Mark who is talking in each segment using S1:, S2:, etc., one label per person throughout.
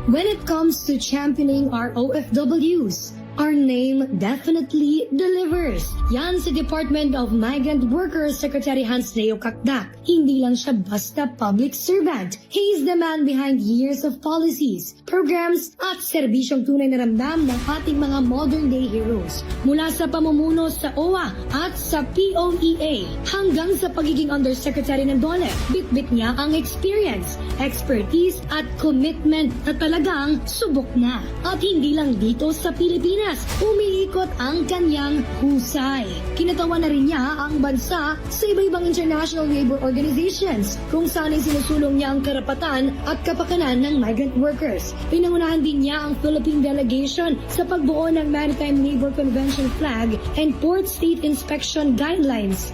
S1: When it comes to championing our OFWs, our name definitely delivers. Yan si Department of Migrant Workers Secretary Hans Leo Kakdak. Hindi lang siya basta public servant. He is the man behind years of policies, programs at serbisyong tunay na ramdam ng ating mga modern day heroes. Mula sa pamumuno sa OWA at sa POEA hanggang sa pagiging Undersecretary ng DOLE, bit-bit niya ang experience, expertise at commitment na talagang subok na. At hindi lang dito sa Pilipinas, umiikot ang kanyang husay. Kinatawan na rin niya ang bansa sa iba-ibang international labor organizations kung saan ay sinusulong niya ang karapatan at kapakanan ng migrant workers. Pinangunahan din niya ang Philippine delegation sa pagbuo ng Maritime Labor Convention flag and Port State Inspection Guidelines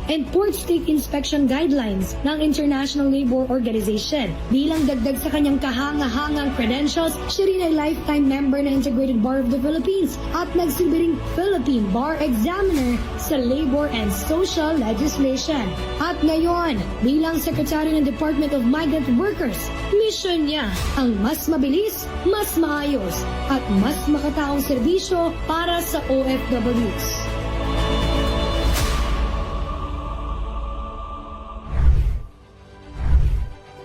S1: ng International Labor Organization. Bilang dagdag sa kanyang kahanga-hangang credentials, siya rin ay lifetime member ng Integrated Bar of the Philippines at nagsilbi ring Philippine Bar Examiner sa Labor and Social Legislation. At ngayon, bilang Secretary ng Department of Migrant Workers, mission niya ang mas mabilis, mas maayos, at mas makataong serbisyo para sa OFWs.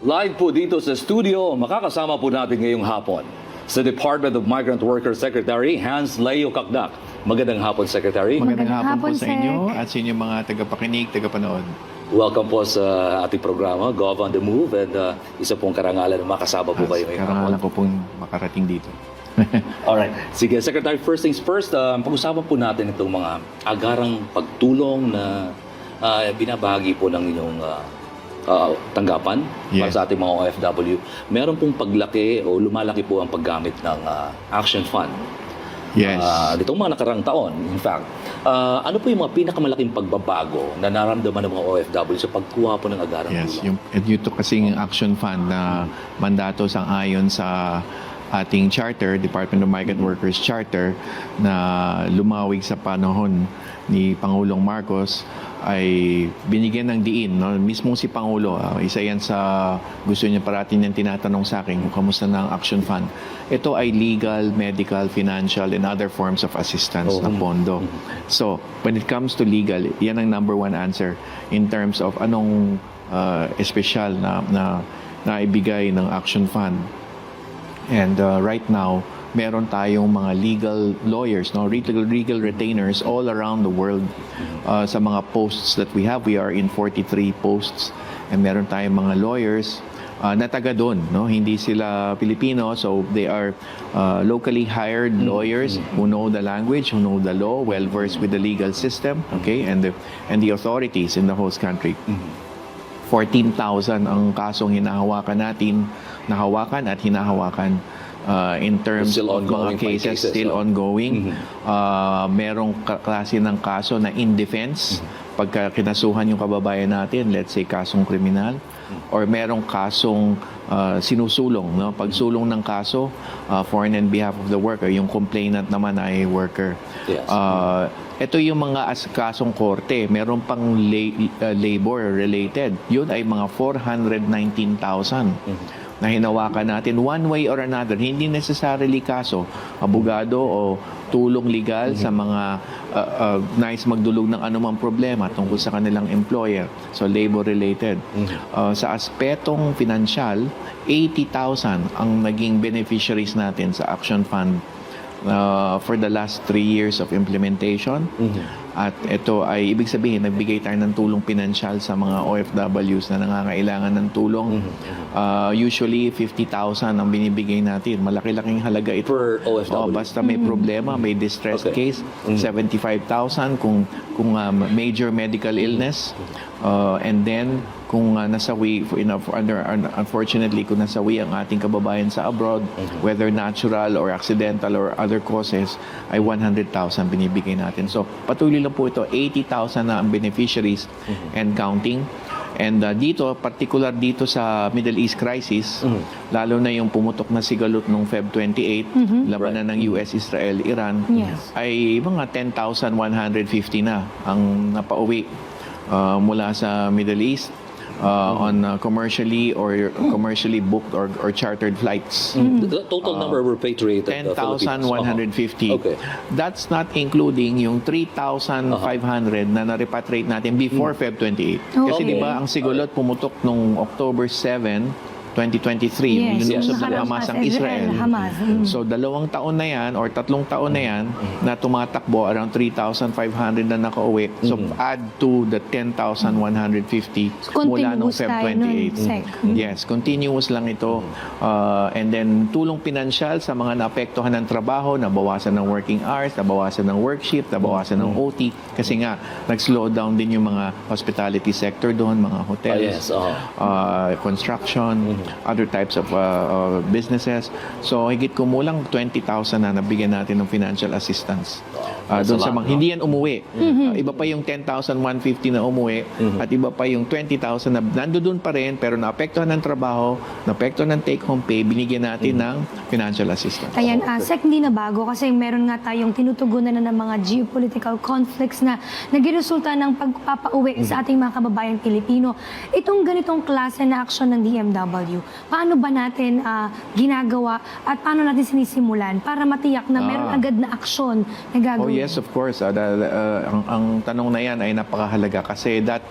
S2: Live po dito sa studio, makakasama po natin ngayong hapon sa Department of Migrant Workers Secretary Hans Leo Kakdak. Magandang hapon, Secretary.
S3: Magandang hapon po sa
S4: Sec.
S3: inyo at sa inyong mga tagapakinig, tagapanood.
S2: Welcome po sa ating programa, Gov on the Move, and isa pong karangalan na makasama po kayo ngayong hapon.
S3: Karangalan ko pong makarating dito.
S2: Alright. Sige, Secretary, first things first, pag-usapan po natin itong mga agarang pagtulong na binabahagi po ng inyong tanggapan para
S3: Yes.
S2: sa ating mga OFW. Meron pong paglaki o lumalaki po ang paggamit ng Action Fund.
S3: Yes.
S2: Ditong mga nakarang taon, in fact. Ano po yung mga pinakamalaking pagbabago na naramdaman ng mga OFW sa pagkuha po ng agarang
S3: Yes.
S2: tulong?
S3: Ito kasing Action Fund na mandato sang-ayon sa ating charter, Department of Migrant Workers Charter, na lumawig sa panahon ni Pangulong Marcos, ay binigyan ng diin, no? Mismo si Pangulo, isa yan sa gusto niya parati niyang tinatanong sa akin kung kamusta na ang Action Fund. Ito ay legal, medical, financial, and other forms of assistance na pondo. So, when it comes to legal, yan ang number one answer in terms of anong espesyal na ibigay ng Action Fund. And right now, meron tayong mga legal lawyers, no, legal retainers all around the world. Sa mga posts that we have, we are in 43 posts, and meron tayong mga lawyers na taga doon, no? Hindi sila Pilipino, so they are locally hired lawyers who know the language, who know the law, well versed with the legal system, okay, and the authorities in the host country. 14,000 ang kasong nahawakan at hinahawakan in terms
S2: Still
S3: of
S2: ongoing
S3: mga cases, still
S2: no?
S3: ongoing. Merong klase ng kaso na in defense, pagka kinasuhan yung kababayan natin, let's say kasong kriminal, or merong kasong sinusulong, no? Pagsulong ng kaso for and in behalf of the worker, yung complainant naman ay worker.
S2: Yes.
S3: Ito yung mga kasong korte, meron pang labor related. Yun ay mga 419,000 na hinawakan natin one way or another. Hindi necessarily kaso, abogado o tulong legal sa mga nais magdulog ng anumang problema tungkol sa kanilang employer. So labor related. Sa aspetong pinansyal, 80,000 ang naging beneficiaries natin sa Action Fund for the last 3 years of implementation. At ito ay ibig sabihin, nagbigay tayo ng tulong pinansyal sa mga OFWs na nangangailangan ng tulong. Usually 50,000 ang binibigay natin. Malaki-laking halaga ito.
S2: Per OFW?
S3: Basta may problema, may distressed case, 75,000 kung major medical illness. And then kung nasawi, unfortunately, kung nasawi ang ating kababayan sa abroad, whether natural or accidental or other causes, ay 100,000 binibigay natin. So, patuloy lang po ito, 80,000 na ang beneficiaries and counting. And dito, particular dito sa Middle East crisis, lalo na yung pumutok na sigalot nung Feb 28, labanan ng US, Israel, Iran, ay mga 10,150 na ang napauwi mula sa Middle East. on commercially or commercially booked or chartered flights.
S2: The total number of repatriated Filipinos.
S3: 10,150.
S2: Okay.
S3: That's not including yung 3,500 na na-repatriate natin before Feb 28. Kasi
S1: Okay.
S3: di ba ang Sigulot pumutok nung October 7, 2023,
S1: Yes,
S3: nilusob
S1: yung
S3: ng Hamas ang
S1: Israel,
S3: Israel.
S1: Hamas.
S3: So 2 taon na yan or 3 taon na yan na tumatakbo around 3,500 na nakauwi. So add to the 10,150 mula nung
S1: Continuous
S3: Feb
S1: tayo
S3: 28.
S1: nun, Sec.
S3: Yes, continuous lang ito. And then tulong pinansyal sa mga naapektuhan ng trabaho, nabawasan ng working hours, nabawasan ng work shift, nabawasan ng OT. Kasi nga, nag-slow down din yung mga hospitality sector doon, mga hotels, construction, other types of businesses. So higit kumulang 20,000 na nabigyan natin ng financial assistance. Doon sa mga, hindi yan umuwi. Iba pa yung 10,150 na umuwi at iba pa yung 20,000 na nandoon pa rin pero naapektuhan ng trabaho, naapektuhan ng take-home pay, binigyan natin ng financial assistance.
S1: Ayan, Sec, hindi na bago kasi meron nga tayong tinutugunan na ng mga geopolitical conflicts na nagresulta ng pagpapauwi sa ating mga kababayang Pilipino. Itong ganitong klase na aksyon ng DMW, paano ba natin ginagawa at paano natin sinisimulan para matiyak na meron agad na aksyon na
S3: Oh
S1: gagawin?
S3: yes, of course. Ang tanong na yan ay napakahalaga kasi that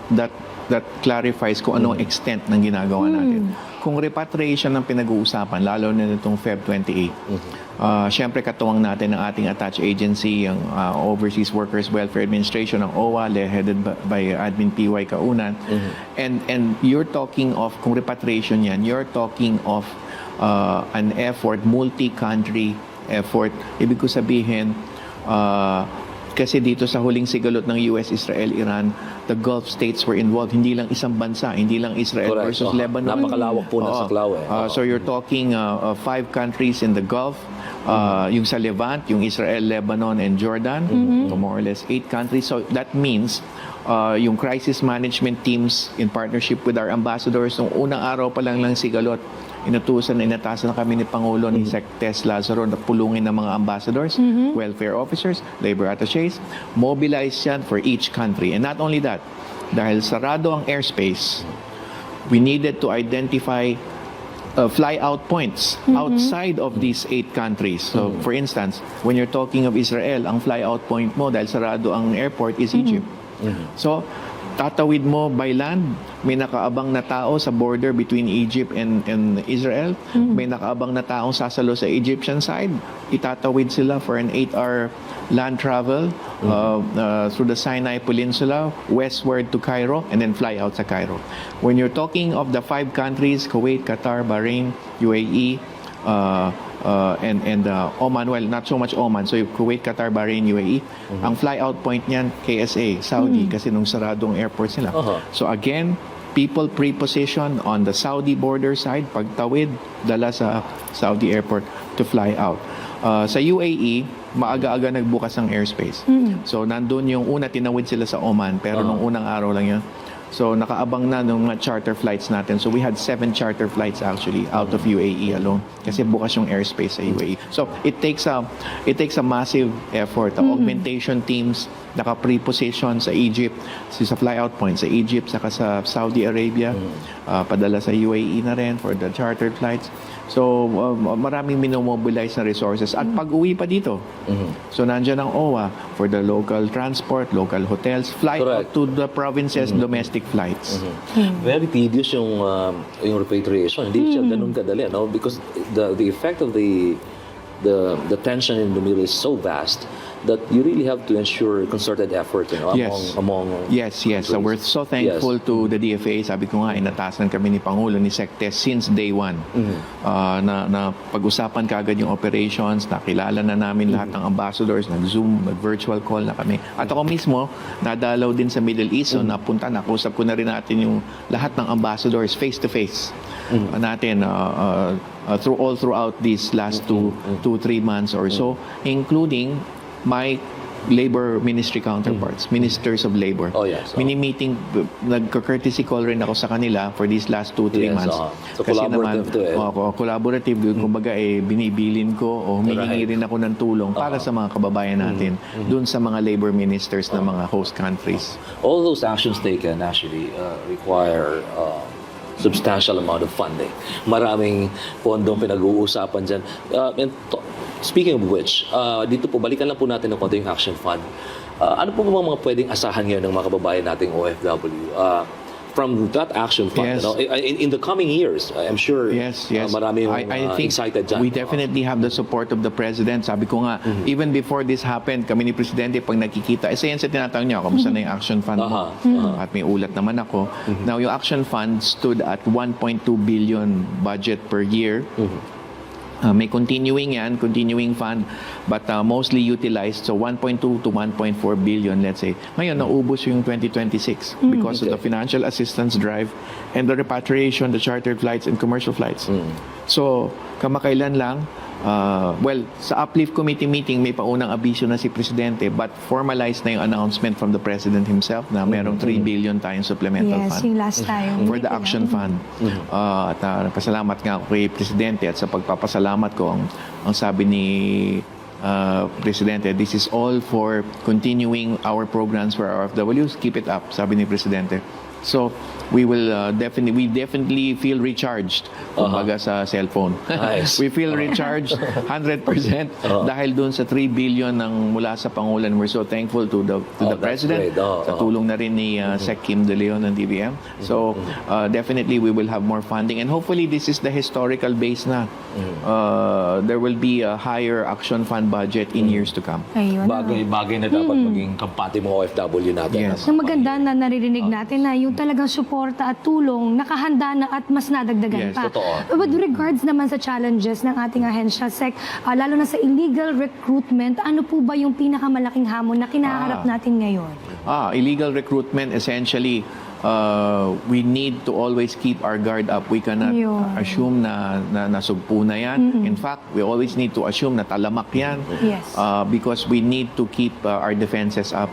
S3: clarifies kung anong extent ng ginagawa natin. Kung repatriation ang pinag-uusapan, lalo na nitong Feb 28, syempre katuwang natin ang ating attached agency, ang Overseas Workers Welfare Administration, ang OWA, headed by Admin PY Kaunan. And you're talking of, kung repatriation yan, you're talking of an effort, multi-country effort. Ibig ko sabihin, kasi dito sa huling sigalot ng US, Israel, Iran, the Gulf states were involved. Hindi lang isang bansa, hindi lang Israel
S2: Correct.
S3: versus Lebanon.
S2: Napakalawak po ng saklaw eh.
S3: So you're talking 5 countries in the Gulf, yung sa Levant, yung Israel, Lebanon, and Jordan. So more or less 8 countries. So that means yung crisis management teams in partnership with our ambassadors, nung unang araw pa lang ng sigalot, inatasan na kami ni Pangulo ni Sec. Tess Lazaro na pulungin ng mga ambassadors, welfare officers, labor attachés, mobilize yan for each country. And not only that, dahil sarado ang airspace, we needed to identify fly-out points outside of these 8 countries. So, for instance, when you're talking of Israel, ang fly-out point mo dahil sarado ang airport is Egypt. So, tatawid mo by land, may nakaabang na tao sa border between Egypt and Israel. May nakaabang na taong sasalo sa Egyptian side. Itatawid sila for an 8-hour land travel through the Sinai Peninsula, westward to Cairo, and then fly out sa Cairo. When you're talking of the 5 countries, Kuwait, Qatar, Bahrain, UAE, and Oman, well, not so much Oman. So Kuwait, Qatar, Bahrain, UAE. Ang fly-out point niyan, KSA, Saudi, kasi nung saradong airports nila. So again, people pre-position on the Saudi border side, pagtawid, dala sa Saudi airport to fly out. Sa UAE, maaga-aga nagbukas ang airspace. So nandun yung una, tinawid sila sa Oman, pero nung unang araw lang yun. So nakaabang na ng mga charter flights natin. So we had 7 charter flights actually out of UAE alone kasi bukas yung airspace sa UAE. So it takes a massive effort. The augmentation teams naka-preposition sa Egypt, sa flyout point sa Egypt, saka sa Saudi Arabia, padala sa UAE na rin for the charter flights. So maraming minomobilize na resources at pag-uwi pa dito. So nandiyan ang OWA for the local transport, local hotels, fly out to the provinces, domestic flights.
S2: Very tedious yung repatriation. Hindi siya ganun kadali, no? Because the effect of the tension in the Middle East is so vast that you really have to ensure concerted effort, you know, among
S3: Yes. So we're so thankful to the DFA. Sabi ko nga, inatasan kami ni Pangulo, ni Sec. Tess since day 1. Na pag-usapan kagad yung operations, nakilala na namin lahat ng ambassadors, nag-Zoom, nag-virtual call na kami. At ako mismo, nadalaw din sa Middle East, so napunta, nakusap ko na rin natin yung lahat ng ambassadors face-to-face natin throughout these last 2-3 months or so, including my labor ministry counterparts, ministers of labor.
S2: Oh, yes.
S3: Mini-meeting, nagka-courtesy call rin ako sa kanila for these last 2-3
S2: Yes,
S3: months.
S2: So, collaborative to eh.
S3: Collaborative, kumbaga binibilin ko o humihingi
S2: Right.
S3: rin ako ng tulong para sa mga kababayan natin dun sa mga labor ministers ng mga host countries.
S2: All those actions taken actually require substantial amount of funding. Maraming pondong pinag-uusapan dyan. Speaking of which, dito po, balikan lang po natin ng konti yung Action Fund. Ano po ba mga pwedeng asahan ngayon ng mga kababayan nating OFW? From that Action Fund,
S3: Yes.
S2: in the coming years, I'm sure
S3: Yes.
S2: marami yung
S3: I think
S2: excited dyan.
S3: we definitely have the support of the President. Sabi ko nga, even before this happened, kami ni Presidente, pag nakikita, isa yan sa tinatanong niya, kamusta na yung Action Fund mo? At may ulat naman ako. Now, yung Action Fund stood at 1.2 billion budget per year. May continuing fund, but mostly utilized. So 1.2 to 1.4 billion, let's say. Ngayon, naubos yung 2026 because of the financial assistance drive and the repatriation, the chartered flights and commercial flights. So, kamakailan lang, sa Uplift Committee meeting, may paunang abisyo na si Presidente, but formalized na yung announcement from the President himself na merong 3 billion tayong supplemental
S4: Yes,
S3: fund
S4: yung last time.
S3: for the Action Fund. At nagpasalamat nga ako kay Presidente at sa pagpapasalamat ko, ang sabi ni Presidente, this is all for continuing our programs for our OFWs. Keep it up, sabi ni Presidente. So, we definitely feel recharged kumbaga sa cellphone.
S2: Nice.
S3: We feel recharged 100% dahil doon sa 3 billion ng mula sa Pangulan. We're so thankful to the
S2: that's
S3: President.
S2: great.
S3: Sa tulong na rin ni Sec Kim De Leon ng DBM. So, definitely we will have more funding and hopefully this is the historical base na. There will be a higher Action Fund budget in years to come.
S4: Ayun.
S2: Bagay na dapat maging kampante mga OFW natin.
S3: Yes.
S4: Ang maganda na naririnig natin na yung talagang suporta at tulong, nakahanda na at mas nadagdagan
S3: Yes,
S4: pa.
S2: totoo.
S4: With regards naman sa challenges ng ating ahensya, Sec, lalo na sa illegal recruitment, ano po ba yung pinakamalaking hamon na kinaharap natin ngayon?
S3: Illegal recruitment, essentially, we need to always keep our guard up. We cannot
S4: Yun.
S3: assume na nasugpo na yan. In fact, we always need to assume na talamak yan.
S4: Yes.
S3: Because we need to keep our defenses up.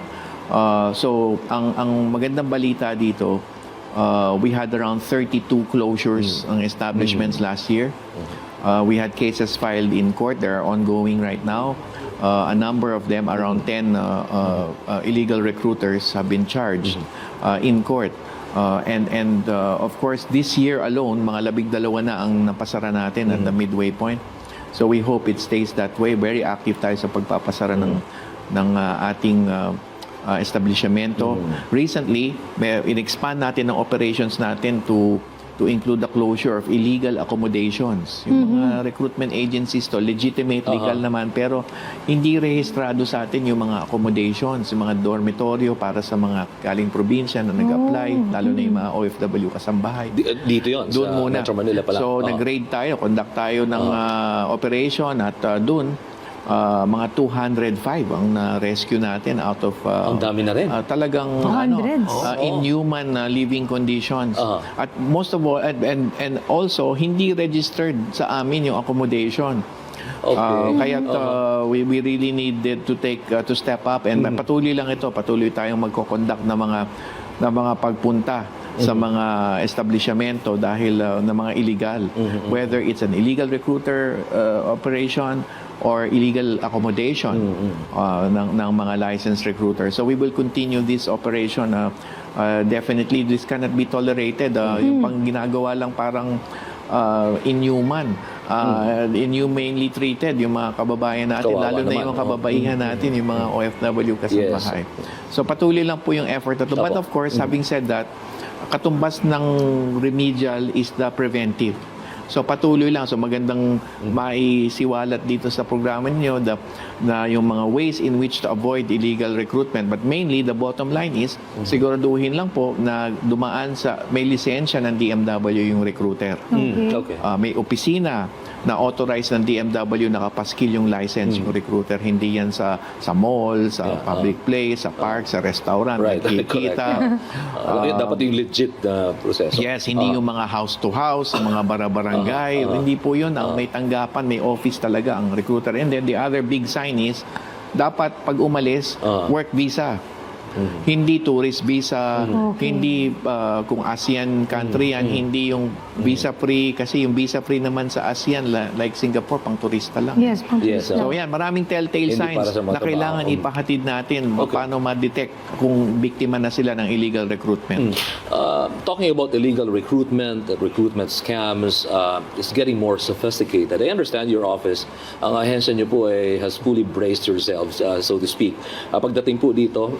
S3: So, ang magandang balita dito, we had around 32 closures ng establishments last year. We had cases filed in court. They are ongoing right now. A number of them, around 10 illegal recruiters have been charged in court. And of course, this year alone, mga 12 na ang napasara natin at the midway point. So we hope it stays that way. Very active tayo sa pagpapasara ng ating establishmento. Recently, in-expand natin ang operations natin to include the closure of illegal accommodations. Yung mga recruitment agencies to, legitimate, legal naman, pero hindi rehistrado sa atin yung mga accommodations, yung mga dormitoryo para sa mga galing probinsya na nag-apply, lalo na yung mga OFW kasambahay.
S2: Dito yon
S3: Doon
S2: sa
S3: muna.
S2: Metro Manila pala.
S3: So, nag-raid tayo, conduct tayo ng operation at doon, mga 205 ang na-rescue natin out of
S2: Ang dami na rin.
S3: talagang
S4: Hundreds.
S3: inhuman living conditions. At most of all and also hindi registered sa amin yung accommodation.
S2: Okay.
S3: Kaya we really needed to to step up and patuloy tayong magko-conduct ng mga pagpunta sa mga establishmento dahil ng mga illegal, whether it's an illegal recruiter operation or illegal accommodation ng mga licensed recruiters. So we will continue this operation. Definitely, this cannot be tolerated. Yung pang ginagawa lang parang inhuman, inhumanely treated yung mga kababayan natin,
S2: Kawawa
S3: lalo na
S2: naman,
S3: yung kababaihan natin, yung mga OFW kasambahay. So patuloy lang po yung effort na to. But of course, having said that, katumbas ng remedial is the preventive. So patuloy lang. So magandang maisiwalat dito sa programa niyo na yung mga ways in which to avoid illegal recruitment. But mainly, the bottom line is, siguraduhin lang po na dumaan may lisensya ng DMW yung recruiter.
S2: Okay.
S3: May opisina na authorized ng DMW, nakapaskil yung license yung recruiter. Hindi yan sa mall, sa public place, sa park, sa restaurant,
S2: Right.
S3: nakikita.
S2: Dapat yung legit na proseso.
S3: Yes, hindi yung mga house to house, mga bara-barangay. Hindi po yun. Ang may tanggapan, may office talaga ang recruiter. And then the other big sign is dapat pag umalis, work visa. Hindi tourist visa, hindi kung ASEAN country yan, hindi yung visa free, kasi yung visa free naman sa ASEAN like Singapore pang turista lang.
S4: Yes,
S2: Yes,
S3: So yan, maraming telltale
S2: Hindi para
S3: signs
S2: sa mga
S3: na kailangan
S2: trabaho.
S3: ipahatid natin
S2: Okay.
S3: paano ma-detect kung biktima na sila ng illegal recruitment.
S2: Talking about illegal recruitment scams, is getting more sophisticated. I understand your office, ang ahensya niyo po has fully braced yourselves, so to speak. Pagdating po dito,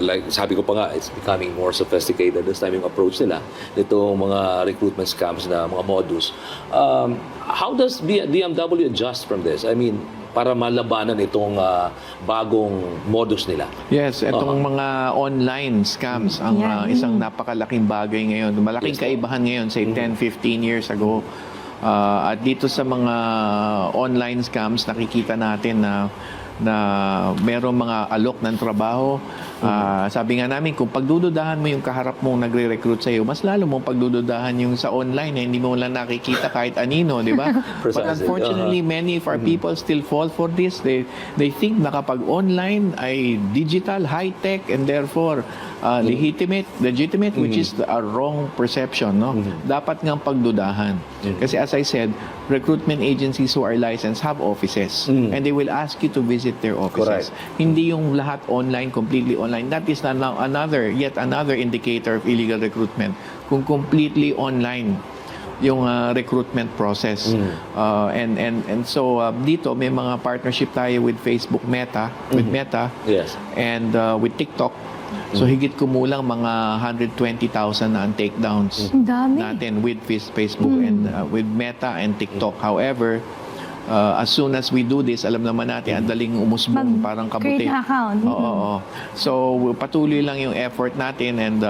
S2: like sabi ko pa nga, it's becoming more sophisticated this time yung approach nila nitong mga recruitment scams na mga modus. How does DMW adjust from this? I mean, para malabanan itong bagong modus nila.
S3: Yes, itong mga online scams ang isang napakalaking bagay ngayon. Malaking
S2: Yes,
S3: kaibahan ngayon say 10-15 years ago. At dito sa mga online scams, nakikita natin na merong mga alok ng trabaho. Sabi nga namin, kung pagdududahan mo yung kaharap mong nagre-recruit sa'yo, mas lalo mong pagdududahan yung sa online na hindi mo lang nakikita kahit anino, di ba? But
S2: Precisely.
S3: unfortunately, many of our people still fall for this. They think na kapag online ay digital, high-tech, and therefore legitimate, which is a wrong perception. No? Dapat nga pagdudahan. Kasi as I said, recruitment agencies who are licensed have offices, and they will ask you to visit their offices.
S2: Correct.
S3: Hindi yung lahat online, completely online. That is yet another indicator of illegal recruitment. Kung completely online yung recruitment process. And so dito may mga partnership tayo with Facebook Meta,
S2: Yes.
S3: and with TikTok. So higit kumulang mga 120,000 na ang takedowns
S4: Ang dami.
S3: natin with Facebook and with Meta and TikTok. However, as soon as we do this, alam naman natin, ang daling umusbong, parang kabuti.
S4: Create an account.
S3: Oo. So, patuloy lang yung effort natin, and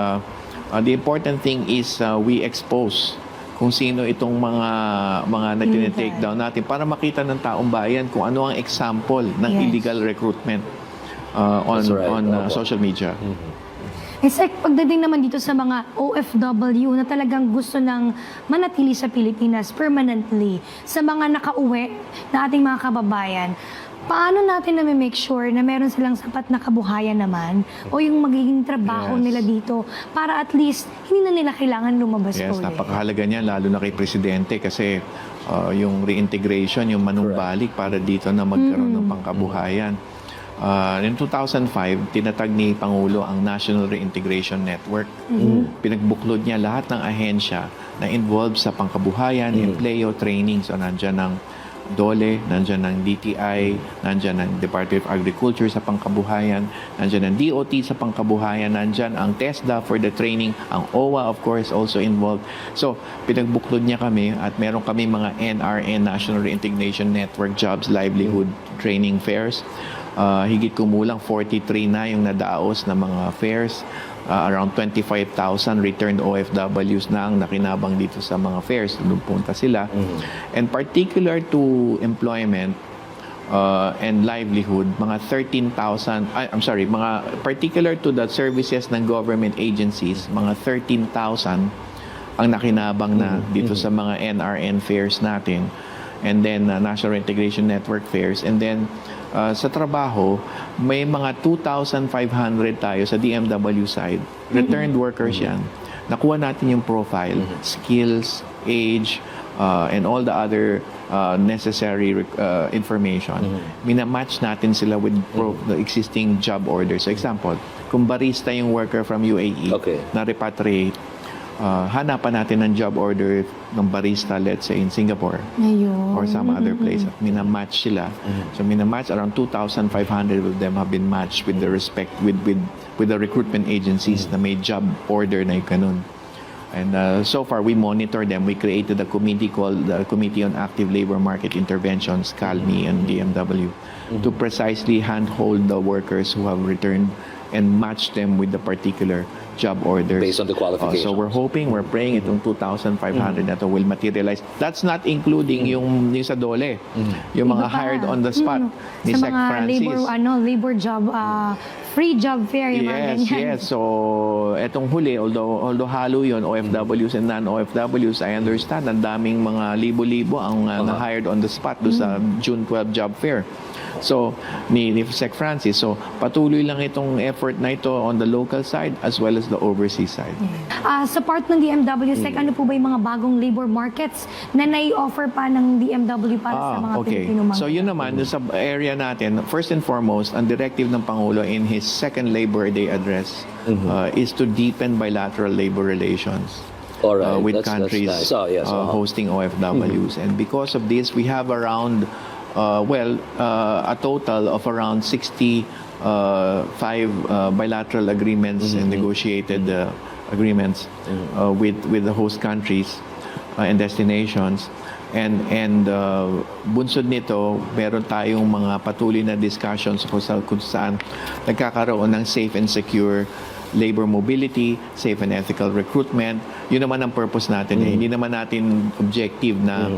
S3: the important thing is we expose kung sino itong mga na tinitake down natin para makita ng taong bayan kung ano ang example ng
S4: Yes.
S3: illegal recruitment on
S2: That's right. Opo.
S3: social media.
S4: Sek, pagdating naman dito sa mga OFW na talagang gusto ng manatili sa Pilipinas permanently, sa mga nakauwi na ating mga kababayan, paano natin na make sure na meron silang sapat na kabuhayan naman o yung magiging trabaho
S3: Yes.
S4: nila dito para at least hindi na nila kailangan lumabas
S3: Yes,
S4: ulit?
S3: napakahalaga niyan, lalo na kay Presidente, kasi yung reintegration, yung manumbalik para dito na magkaroon ng pangkabuhayan. In 2005, tinatag ni Pangulo ang National Reintegration Network. Pinagbuklod niya lahat ng ahensya na involved sa pangkabuhayan, empleo, training. So, nandyan ng DOLE, nandyan ng DTI, nandyan ng Department of Agriculture sa pangkabuhayan, nandyan ng DOT sa pangkabuhayan, nandyan ang TESDA for the training, ang OWA of course also involved. So, pinagbuklod niya kami at meron kami mga NRN, National Reintegration Network Jobs, Livelihood Training Fairs. Higit kumulang 43 na yung nadaos na mga fairs. Around 25,000 returned OFWs na ang nakinabang dito sa mga fairs. Doon punta sila. And particular to employment and livelihood, mga 13,000, mga particular to the services ng government agencies, mga 13,000 ang nakinabang na dito sa mga NRN fairs natin. And then National Integration Network fairs. And then sa trabaho, may mga 2,500 tayo sa DMW side. Returned workers yan. Nakuha natin yung profile, skills, age, and all the other necessary information. Minamatch natin sila with the existing job order. So example, kung barista yung worker from UAE na repatriate, hanapan natin ng job order ng barista, let's say in Singapore
S4: Ayun.
S3: or some other place. At minamatch sila. So minamatch, around 2,500 of them have been matched with the with the recruitment agencies na may job order na yung ganun. And so far, we monitor them. We created a committee called the Committee on Active Labor Market Interventions, CALMI and DMW, to precisely handhold the workers who have returned and match them with the particular job orders.
S2: Based on the qualifications.
S3: So we're hoping, we're praying itong 2,500 na to will materialize. That's not including yung sa DOLE, yung mga
S4: Iba pa.
S3: hired on the spot ni
S4: Sa
S3: Sec
S4: mga
S3: Francis.
S4: labor job, free job fair, yung mga
S3: Yes,
S4: ganyan.
S3: yes. So, etong huli, although halo yun, OFWs and non-OFWs, I understand, ang daming mga libo-libo ang na-hired on the spot do sa June 12 job fair. So, ni Sec Francis. So, patuloy lang itong effort na ito on the local side as well as the overseas side.
S4: Sa part ng DMW, Sec, ano po ba yung mga bagong labor markets na nai-offer pa ng DMW para sa mga Pilipino mga
S3: So yun naman, sa area natin, first and foremost, ang directive ng Pangulo in his second Labor Day address is to deepen bilateral labor relations
S2: Alright,
S3: with
S2: that's
S3: countries
S2: nice. Oh, yes,
S3: hosting OFWs. And because of this, we have around, a total of around 65 bilateral agreements and negotiated agreements with the host countries and destinations. And bunsod nito, meron tayong mga patuloy na discussions kung saan nagkakaroon ng safe and secure labor mobility, safe and ethical recruitment. Yun naman ang purpose natin. Hindi naman natin objective na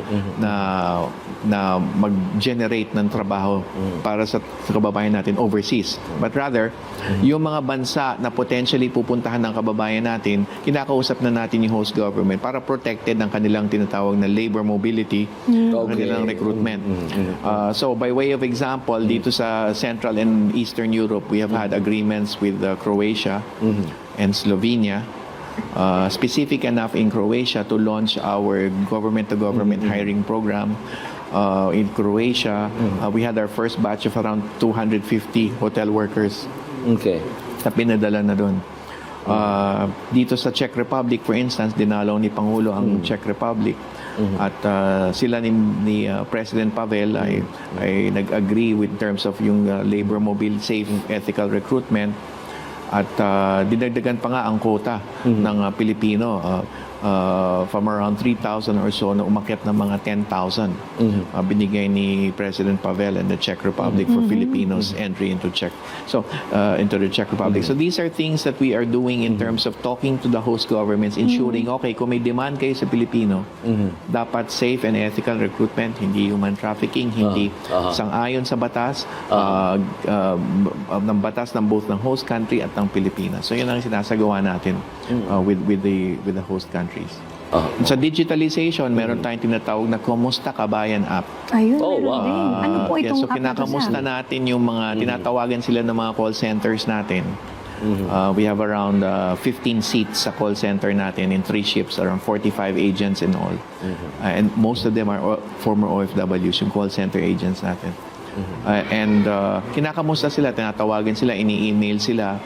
S3: mag-generate ng trabaho para sa kababayan natin overseas. But rather, yung mga bansa na potentially pupuntahan ng kababayan natin, kinakausap na natin yung host government para protected ng kanilang tinatawag na labor mobility, kanilang recruitment. So by way of example, dito sa Central and Eastern Europe, we have had agreements with Croatia and Slovenia. Specific enough in Croatia to launch our government-to-government hiring program. In Croatia, we had our first batch of around 250 hotel workers
S2: Okay.
S3: na pinadala na doon. Dito sa Czech Republic, for instance, dinalaw ni Pangulo ang Czech Republic. At sila ni President Pavel ay nag-agree with terms of yung labor mobile, safe, ethical recruitment. At dinagdagan pa nga ang quota ng Pilipino from around 3,000 or so na umakyat ng mga 10,000 binigay ni President Pavel and the Czech Republic for Filipinos entry into into the Czech Republic. So these are things that we are doing in terms of talking to the host governments, ensuring, okay, kung may demand kayo sa Pilipino, dapat safe and ethical recruitment, hindi human trafficking, hindi sang-ayon sa batas, ng batas ng both ng host country at ng Pilipinas. So yun ang sinasagawa natin with the host countries. Sa digitalization, meron tayong tinatawag na Kumusta Kabayan app.
S4: Ayun,
S2: Oh,
S4: meron
S2: wow.
S4: din. Ano po
S3: Yes,
S4: itong
S3: so
S4: app na to,
S3: kinakamusta
S4: Sam?
S3: natin yung mga tinatawagan sila ng mga call centers natin. We have around 15 seats sa call center natin in 3 shifts, around 45 agents in all. And most of them are former OFWs, yung call center agents natin. And kinakamusta sila, tinatawagan sila, ini-email sila,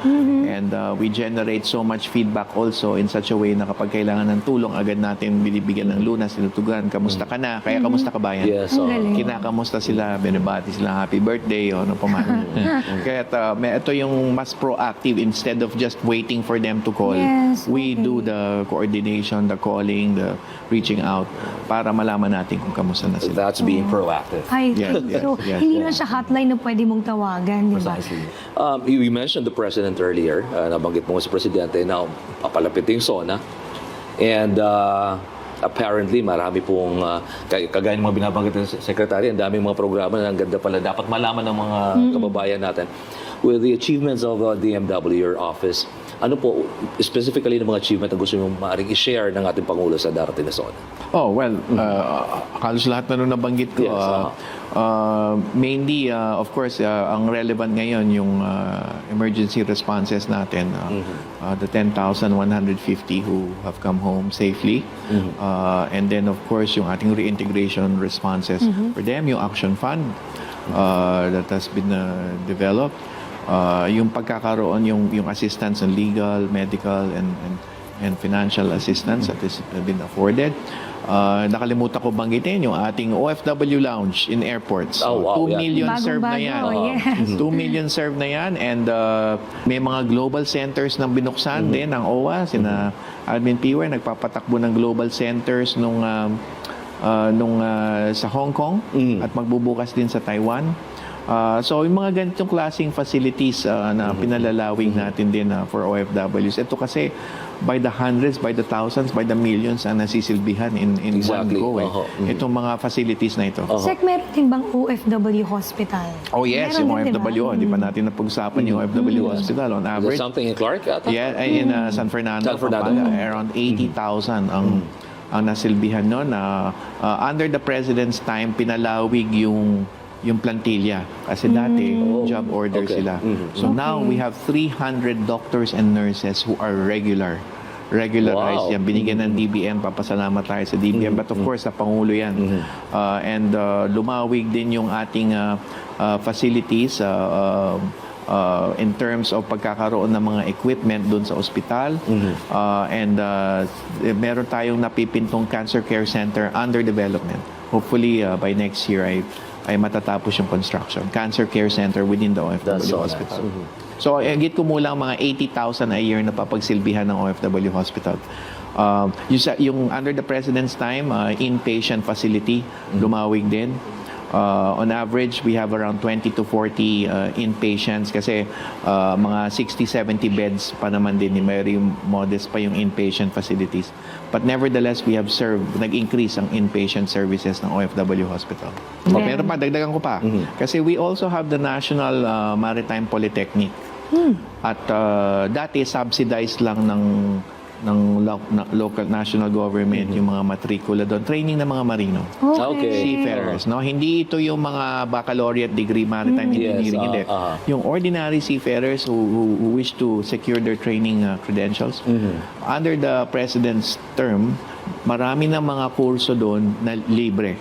S3: and we generate so much feedback also in such a way na kapag kailangan ng tulong, agad natin binibigyan ng lunas, tinutugan, kamusta ka na, kaya kamusta ka bayan?
S2: Yes.
S4: Ang galing.
S3: Kinakamusta sila, binabati sila happy birthday o ano pa man. Kaya ito yung mas proactive instead of just waiting for them to call.
S4: Yes,
S3: We
S4: okay.
S3: do the coordination, the calling, the reaching out para malaman natin kung kamusta na sila.
S2: That's being proactive.
S4: Ay,
S3: Yes, yes,
S4: so,
S3: yes,
S4: hindi
S3: yes.
S4: lang siya hotline na pwede mong tawagan, di ba?
S2: You mentioned the President earlier. Nabanggit mo si Presidente na papalapit yung SONA. And apparently, marami pong, kagaya ng mga binabanggit ng Secretary, ang daming mga programa na ang ganda pala. Dapat malaman ng mga kababayan natin. With the achievements of DMW, your office, ano po, specifically ng mga achievement na gusto nyo maaaring i-share ng ating Pangulo sa darating na SONA?
S3: Oh, well, halos lahat na nung nabanggit ko.
S2: Yes,
S3: Mainly, of course, ang relevant ngayon yung emergency responses natin. The 10,150 who have come home safely. And then, of course, yung ating reintegration responses for them, yung Action Fund that has been developed. Yung pagkakaroon, yung assistance in legal, medical, and financial assistance that has been afforded. Nakalimutan ko banggitin yung ating OFW lounge in airports.
S2: Oh, wow,
S3: 2 million
S4: Bagong-bago,
S3: served na yan.
S4: yes.
S3: 2 million served na yan, and may mga global centers na binuksan din ng OWA. Sina Alvin Piwer, nagpapatakbo ng global centers nung sa Hong Kong at magbubukas din sa Taiwan. So yung mga ganitong klaseng facilities na pinalalawig natin din for OFWs. Ito kasi by the hundreds, by the thousands, by the millions ang nasisilbihan in
S2: Exactly.
S3: one go. Itong mga facilities na ito.
S4: Sek, meron din bang OFW hospital?
S3: Oh yes,
S4: Meron
S3: yung
S4: din,
S3: OFW. Di ba natin napag-usapan yung OFW hospital on
S2: Is there
S3: average?
S2: something in Clark yata?
S3: Yeah, in San Fernando,
S2: San Fernando.
S3: Pampanga, around 80,000 ang nasilbihan noon. Under the President's time, pinalawig yung plantilla. Kasi dati, job order
S2: Okay.
S3: sila. So now, we have 300 doctors and nurses who are regularized
S2: Wow.
S3: yan. Binigyan ng DBM, papasalamat tayo sa DBM. But of course, sa Pangulo yan. And lumawig din yung ating facilities in terms of pagkakaroon ng mga equipment doon sa ospital. And meron tayong napipintong cancer care center under development. Hopefully, by next year ay matatapos yung construction. Cancer care center within the OFW
S2: That's so
S3: hospital.
S2: nice.
S3: So, git kumulang mga 80,000 a year na papagsilbihan ng OFW hospital. Yung under the President's time, inpatient facility, lumawig din. On average, we have around 20 to 40 inpatients kasi mga 60-70 beds pa naman din. Very modest pa yung inpatient facilities. But nevertheless, we have nag-increase ang inpatient services ng OFW Hospital.
S4: Yeah.
S3: Meron pa, dagdagan ko pa. Kasi we also have the National Maritime Polytechnic. At dati, subsidized lang ng local national government yung mga matrikula doon, training ng mga marino.
S2: Okay.
S3: Seafarers, no? Hindi ito yung mga baccalaureate degree maritime engineering,
S2: Yes,
S3: hindi. Yung ordinary seafarers who wish to secure their training credentials. Under the President's term, marami ng mga kurso doon na libre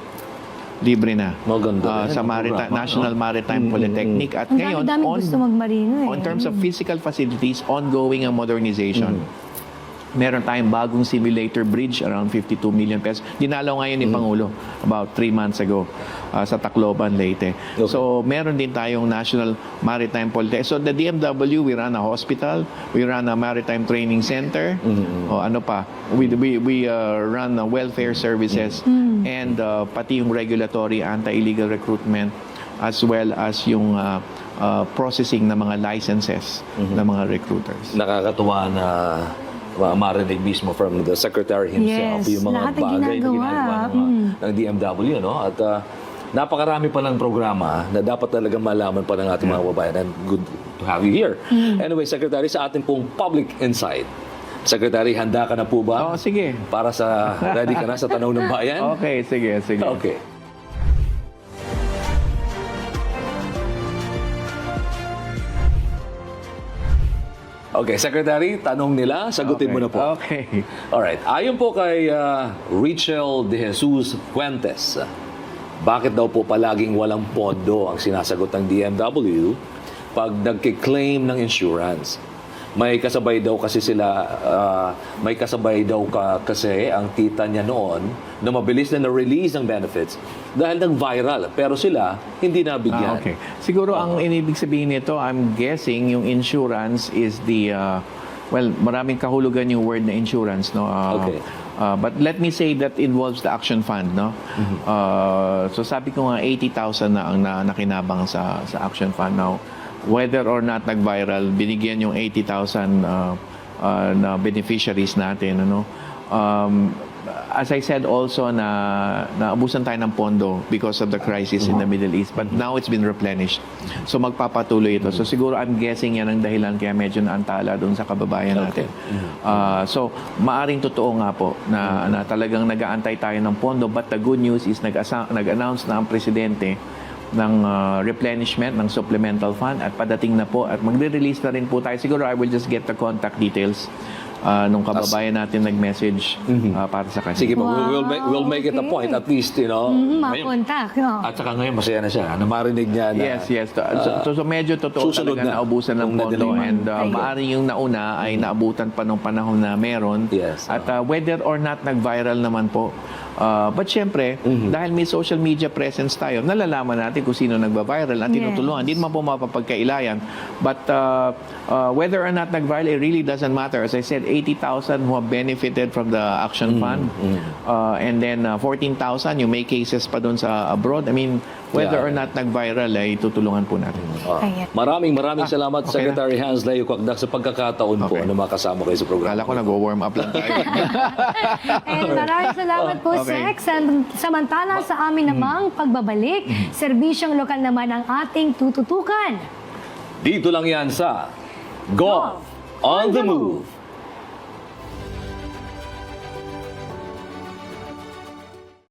S3: na.
S2: Maganda rin.
S3: Sa National Maritime Polytechnic. At
S4: Ang
S3: ngayon,
S4: dami gusto magmarino
S3: on terms of physical facilities, ongoing ang modernization. Meron tayong bagong simulator bridge, around 52 million pesos. Dinalaw ngayon ni Pangulo about 3 months ago sa Tacloban, Leyte.
S2: Okay.
S3: So, meron din tayong National Maritime Polytechnic. So, the DMW, we run a hospital, we run a maritime training center, o ano pa, we run welfare services, and pati yung regulatory anti-illegal recruitment, as well as yung processing ng mga licenses ng mga recruiters.
S2: Nakakatuwa na marinig mismo from the Secretary himself
S4: Yes,
S2: yung mga
S4: lahat ng
S2: bagay na
S4: ginagawa.
S2: ginagawa ng DMW, no? At napakarami pa ng programa na dapat talagang malaman pa ng ating mga babayan, and good to have you here. Anyway, Secretary, sa ating pong public insight, Secretary, handa ka na po ba?
S3: Sige.
S2: Para ready ka na sa tanong ng bayan?
S3: Okay, sige.
S2: Okay. Okay, Secretary, tanong nila, sagutin mo na po.
S3: Okay.
S2: Alright, ayon po kay Rachel De Jesus Fuentes, bakit daw po palaging walang pondo ang sinasagot ng DMW pag nagki-claim ng insurance? May kasabay daw kasi ang tita niya noon na mabilis na na-release ng benefits dahil nag-viral. Pero sila, hindi nabigyan.
S3: Okay. Siguro ang inibig sabihin nito, I'm guessing yung insurance is the, maraming kahulugan yung word na insurance, no?
S2: Okay.
S3: But let me say that involves the action fund, no? So sabi ko nga 80,000 na ang nakinabang sa action fund now. Whether or not nag-viral, binigyan yung 80,000 na beneficiaries natin, ano? As I said also na naabusan tayo ng pondo because of the crisis in the Middle East, but now it's been replenished. So magpapatuloy ito. So siguro I'm guessing yan ang dahilan kaya medyo naantala doon sa kababayan natin. So maaring totoo nga po na talagang nag-aantay tayo ng pondo, but the good news is nag-announce na ang presidente ng replenishment ng supplemental fund at padating na po at magre-release na rin po tayo. Siguro I will just get the contact details nung kababayan natin nag-message para sa kanya.
S2: Sige po,
S4: Wow,
S2: we'll make it a point at least, you know.
S4: Makontak. No?
S2: At saka ngayon, masaya na siya. Na marinig niya na...
S3: Yes. So medyo totoo
S2: susunod
S3: talaga
S2: na.
S3: naubusan ng
S2: Nung
S3: pondo
S2: nadaliman.
S3: and maaaring yung nauna ay naabutan pa nung panahon na meron.
S2: Yes.
S3: At whether or not nag-viral naman po, But syempre, dahil may social media presence tayo, nalalaman natin kung sino nagba-viral at tinutulungan. Hindi naman po mapapagkailayan. But whether or not nag-viral, it really doesn't matter. As I said, 80,000 who have benefited from the Action Fund. And then 14,000, yung may cases pa doon sa abroad. I mean, whether or not nag-viral, ay tutulungan po natin.
S4: Ayan.
S2: Maraming salamat,
S3: okay
S2: Secretary Hans Leo Kakdak, sa pagkakataon po na makasama kayo sa programa.
S3: Kala ko nag-warm up lang tayo.
S4: And maraming salamat po,
S3: Okay.
S4: Sex. And samantala sa amin namang pagbabalik, serbisyong lokal naman ang ating tututukan.
S2: Dito lang yan sa Golf on the Move.